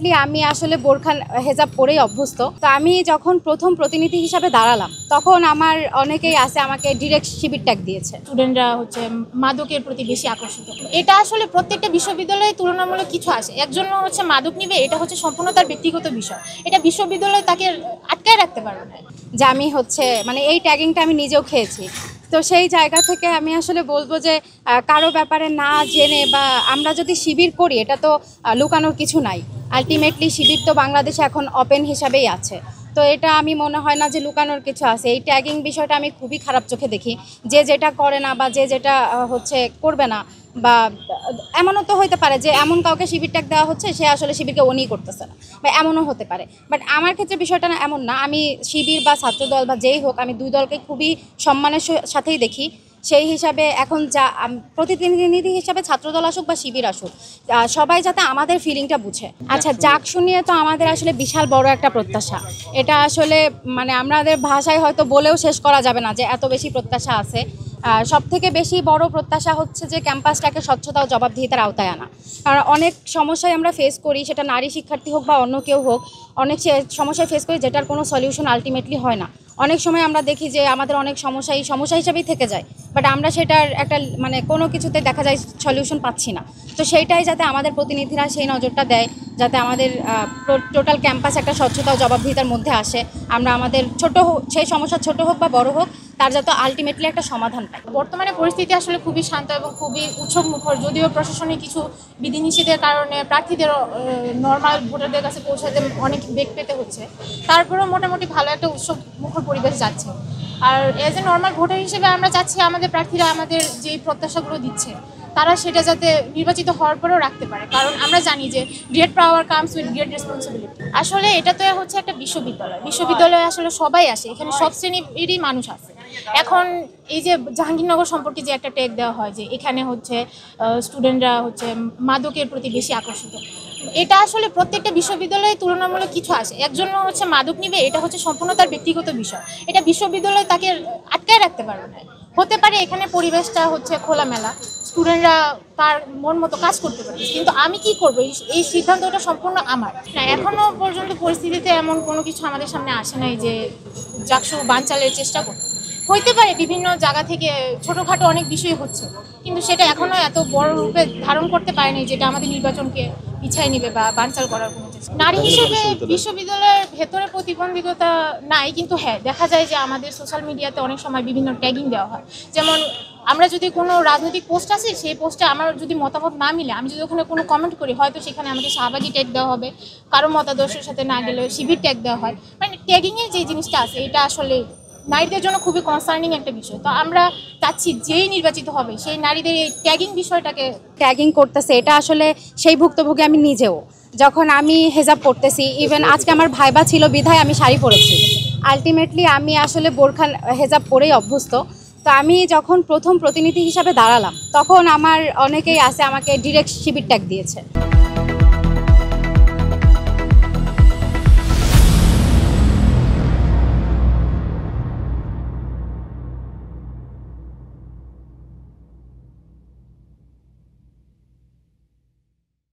Ultimately আমি আসলে বোরখা হেজাব পরেই অভ্যস্ত। তো আমি যখন প্রথম প্রতিনিধি হিসাবে দাঁড়ালাম তখন আমার অনেকেই আছে আমাকে ডিরেক্ট শিবির ট্যাগ দিয়েছে। স্টুডেন্টরা মাদকের প্রতি বেশি আকর্ষিত। এটা আসলে প্রত্যেকটা বিশ্ববিদ্যালয়ে তুলনামূলক কিছু আছে। একজন মাদক নিবে, এটা সম্পূর্ণ তার ব্যক্তিগত বিষয়। এটা বিশ্ববিদ্যালয় তাকে আটকায় রাখতে পারবে না। যে আমি মানে এই ট্যাগিংটা আমি নিজেও খেয়েছি। তো সেই জায়গা থেকে আমি আসলে বলবো যে কারো ব্যাপারে না জেনে বা আমরা যদি শিবির করি এটা তো লুকানোর কিছু নাই। আলটিমেটলি শিবির তো বাংলাদেশে এখন ওপেন হিসাবেই আছে। তো এটা আমি মনে হয় না যে লুকানোর কিছু আছে। এই ট্যাগিং বিষয়টা আমি খুবই খারাপ চোখে দেখি। যে যেটা করে না বা যে যেটা করবে না, বা এমনও তো হতে পারে যে এমন কাউকে শিবির ট্যাগ দেওয়া হচ্ছে সে আসলে শিবিরকে ওনই করতেছে না, বা এমনও হতে পারে। বাট আমার ক্ষেত্রে বিষয়টা না এমন না। আমি শিবির বা ছাত্রদল বা যেই হোক, আমি দুই দলকে খুবই সম্মানের সাথেই দেখি। সেই হিসাবে এখন যা প্রতিনিধি হিসাবে ছাত্রদল আসুক বা শিবির আসুক, সবাই যাতে আমাদের ফিলিংটা বুঝে। আচ্ছা, জাকসু নিয়ে তো আমাদের আসলে বিশাল বড় একটা প্রত্যাশা। এটা আসলে মানে আমাদের ভাষায় হয়তো বলেও শেষ করা যাবে না যে এত বেশি প্রত্যাশা আছে। সব থেকে বেশি বড় প্রত্যাশা হচ্ছে যে ক্যাম্পাসটাকে স্বচ্ছতা ও জবাবদিহিতার আওতায় আনা। কারণ অনেক সমস্যায় আমরা ফেস করি, সেটা নারী শিক্ষার্থী হোক বা অন্য কেউ হোক, অনেক সমস্যায় ফেস করি যেটার কোনো সলিউশন আলটিমেটলি হয় না। অনেক সময় আমরা দেখি যে আমাদের অনেক সমস্যা হিসাবেই থেকে যায়, বাট আমরা সেটার একটা কোনো কিছুতে দেখা যায় সলিউশন পাচ্ছি না। তো সেইটাই যাতে আমাদের প্রতিনিধিরা সেই নজরটা দেয়, যাতে আমাদের টোটাল ক্যাম্পাস একটা স্বচ্ছতা ও জবাবদিহিতার মধ্যে আসে। আমরা আমাদের সেই সমস্যা ছোট হোক বা বড় হোক, তার যাতে আলটিমেটলি একটা সমাধান পাই। বর্তমানে পরিস্থিতি আসলে খুবই শান্ত এবং খুবই উৎসবমুখর। যদিও প্রশাসনিক কিছু বিধিনিষেধের কারণে প্রার্থীদের নর্মাল ভোটারদের কাছে পৌঁছাতে অনেক বেগ পেতে হচ্ছে, তারপরেও মোটামুটি ভালো একটা উৎসবমুখর পরিবেশ যাচ্ছে। আর এজ এ নর্মাল ভোটার হিসেবে আমরা চাচ্ছি আমাদের প্রার্থীরা আমাদের যে প্রত্যাশাগুলো দিচ্ছে তারা সেটা যাতে নির্বাচিত হওয়ার পরেও রাখতে পারে। কারণ আমরা জানি যে great power comes with great responsibility. আসলে এটা তো হচ্ছে একটা বিশ্ববিদ্যালয়ে আসলে সবাই আসে, এখানে সব শ্রেণীরই মানুষ আছে। এখন এই যে জাহাঙ্গীরনগর সম্পর্কে যে একটা ট্যাগ দেওয়া হয় যে এখানে স্টুডেন্টরা মাদকের প্রতি বেশি আকর্ষিত, এটা আসলে প্রত্যেকটা বিশ্ববিদ্যালয়ে তুলনামূলক কিছু আছে। একজন মাদক নিবে, এটা সম্পূর্ণ তার ব্যক্তিগত বিষয়। এটা বিশ্ববিদ্যালয় তাকে আটকায় রাখতে পারবে না। হতে পারে এখানে পরিবেশটা খোলামেলা, স্টুডেন্টরা তার মন মতো কাজ করতে পারে, কিন্তু আমি কি করবো এই সিদ্ধান্তটা সম্পূর্ণ আমার না। এখনো পর্যন্ত পরিস্থিতিতে এমন কোনো কিছু আমাদের সামনে আসে নাই যে জাকসু বানচালের চেষ্টা করতে। হইতে পারে বিভিন্ন জায়গা থেকে ছোটোখাটো অনেক বিষয় হচ্ছে, কিন্তু সেটা এখনো এত বড় রূপে ধারণ করতে পারেনি যেটা আমাদের নির্বাচনকে পিছায় নিবে বা বানচাল করার কোনো চেষ্টা। নারী হিসেবে বিশ্ববিদ্যালয়ের ভেতরে প্রতিবন্ধকতা নাই, কিন্তু হ্যাঁ দেখা যায় যে আমাদের সোশ্যাল মিডিয়াতে অনেক সময় বিভিন্ন ট্যাগিং দেওয়া হয়। যেমন আমরা যদি কোনো রাজনৈতিক পোস্ট আছে, সেই পোস্টে আমার যদি মতামত না মিলে, আমি যদি ওখানে কোনো কমেন্ট করি, হয়তো সেখানে আমাকে শাহবাগী ট্যাগ দেওয়া হবে, কারো মতাদর্শের সাথে না গেলে শিবির ট্যাগ দেওয়া হয়। মানে ট্যাগিংয়ের যে জিনিসটা আছে এটা আসলে নারীদের জন্য খুবই কনসার্নিং একটা বিষয়। তো আমরা চাচ্ছি যেই নির্বাচিত হবে সেই নারীদের এই ট্যাগিং বিষয়টাকে ট্যাগিং করতেছে, এটা আসলে সেই ভুক্তভোগী আমি নিজেও। যখন আমি হেজাব পরতেছি, ইভেন আজকে আমার ভাইবা ছিল বিধায় আমি শাড়ি পরেছি। আলটিমেটলি আমি আসলে বোরখা হেজাব পরেই অভ্যস্ত। তো আমি যখন প্রথম প্রতিনিধি হিসাবে দাঁড়ালাম তখন আমার অনেকেই আছে আমাকে ডিরেক্ট শিবির ট্যাগ দিয়েছে।